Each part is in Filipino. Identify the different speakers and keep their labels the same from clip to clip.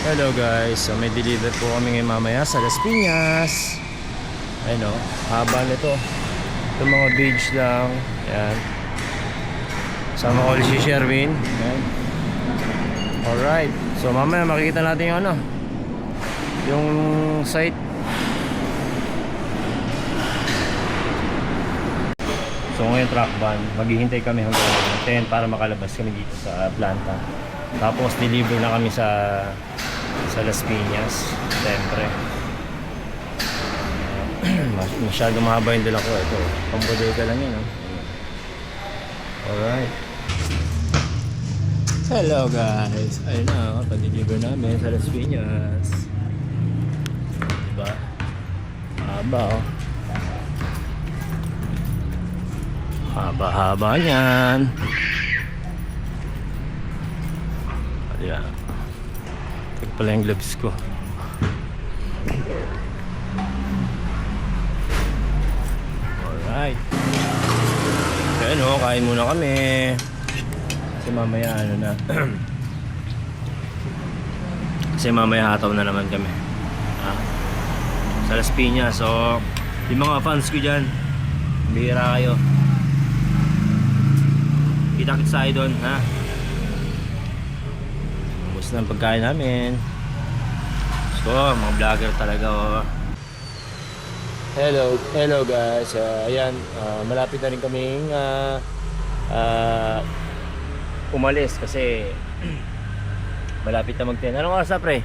Speaker 1: Hello guys, so may deliver po kami ngayon mamaya sa Las Piñas. Ayun o, haba nito. Ito mga beige lang. Ayan. Sama ko ulit si Sherwin. Ayan. Alright, so mamaya makikita natin yung ano, yung site. So ngayon truck van, maghihintay kami hanggang 10 para makalabas kami dito sa planta. Tapos deliver na kami sa Las Piñas. Siyempre masyado mahaba yung dala ko. Ito, pambodega lang yun, oh. Alright. Hello guys, ayun na, pag-deliver namin sa Las Piñas. Diba? Haba, oh. Haba-haba yan. Ayan. Ito pala yung gloves ko. Alright. Ayan o, kain muna kami. Kasi mamaya ano na. Kasi mamaya hataw na naman kami. Sa Las Piñas. So, yung mga fans ko dyan, bihira kayo. Kita-kits tayo doon, ha? Ubus na ang pagkain namin. So, mga vlogger talaga, oh. Hello guys. Ayan, malapit na rin kaming umalis kasi malapit na mag-10. Anong oras na, pre?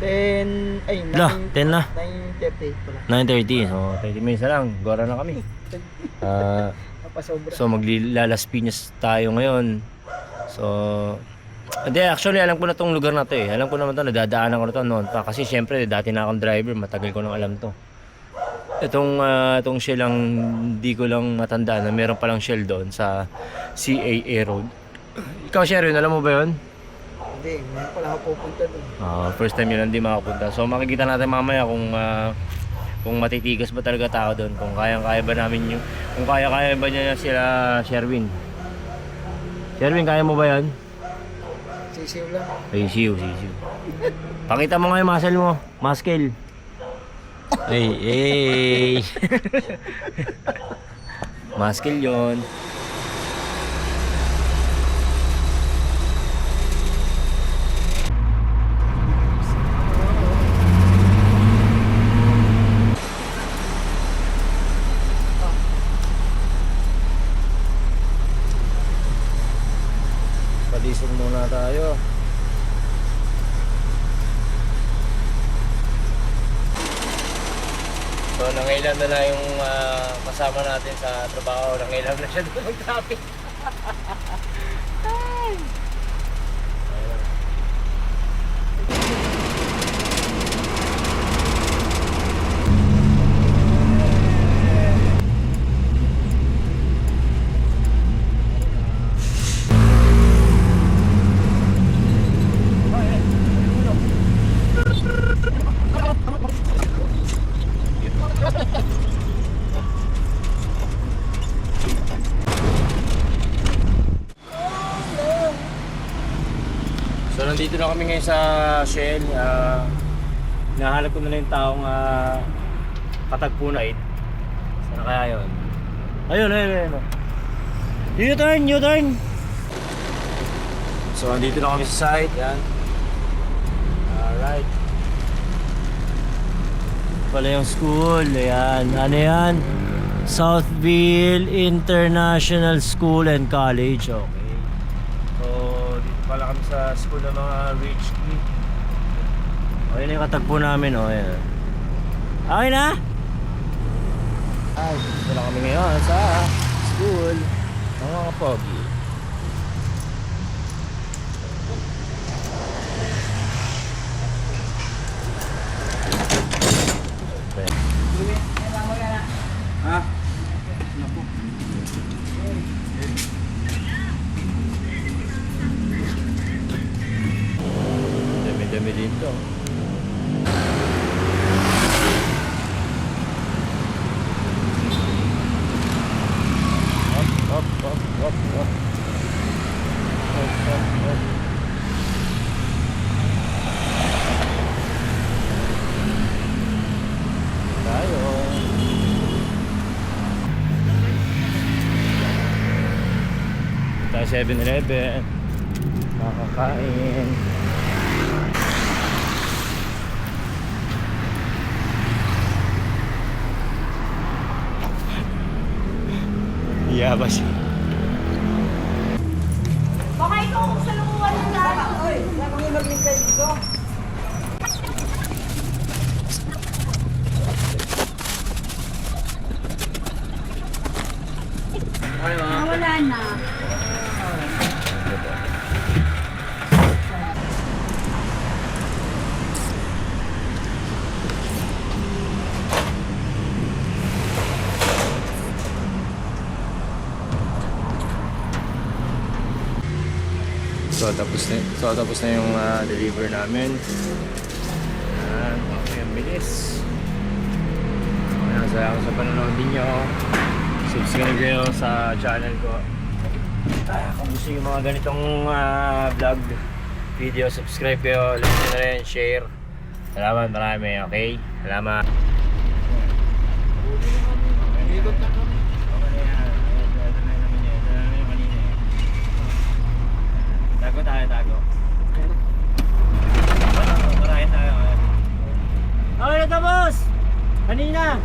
Speaker 2: 10, ay,
Speaker 1: 10 na.
Speaker 2: 9:30 pala.
Speaker 1: 9:30. So, 30 minutes na lang. Gora na kami.
Speaker 2: Napasobra.
Speaker 1: So maglalas Piñas tayo ngayon. So hindi, actually alam ko na tong lugar na to eh. Alam ko naman to, nadadaanan ko na to noon pa. Kasi syempre dati na akong driver, matagal ko nang alam to. Itong shell lang, hindi ko lang matandaan na meron palang shell doon sa CAA Road. Ikaw, Sherwin, alam mo ba yun?
Speaker 2: Hindi, ngayon pala ako pupunta doon.
Speaker 1: First time yun hindi makapunta. So makikita natin mamaya kung matitigas ba talaga tao doon, kung kayang-kaya ba namin yung, kung kaya-kaya ba niya sila Sherwin. Sherwin, kaya mo ba yan?
Speaker 2: Sisiw lang.
Speaker 1: Ay, siw. Pakita mo nga yung muscle mo, muscle. Ay. Muscle yun. Palisong muna tayo. So nangailan na yung kasama natin sa trabaho. Nangailan na siya doon mag-traffic. So nandito na kami ngayon sa Shell. Nahanap ko na lang yung taong katagpo na it. Sana kaya yun? Ayun. U-turn! So nandito na kami sa site. Yan. Alright. Pala yung school. Ayan. Ano yan? Southville International School and College. Okay. Pala kami sa school ng mga rich kid. O yun yung katagpo namin, o yan. Okay na? Ay, dito na kami ngayon sa school ng mga pogi.
Speaker 2: Ha? Naku.
Speaker 1: Dami dito. Hop. 7-Eleven. Makakain. Iya ba siya?
Speaker 3: Baka ikaw kung salunguan ng daan.
Speaker 2: Oy, saan kami maglingkay dito?
Speaker 3: Wala na.
Speaker 1: So tapos na yung deliver namin. Ayan, okay, ang bilis. Ayan, salamat sa panonood ninyo. Subscribe kayo sa channel ko. Kung gusto yung mga ganitong vlog video, subscribe kayo, like nyo na rin, share. Salamat marami, okay? Salamat.
Speaker 2: Ikot na kami.
Speaker 1: Okay na yan. Ito na naman yan. Ito na naman yung kanina eh. Tago tayo, tago. Marahin tayo. Okay na to, boss! Kanina!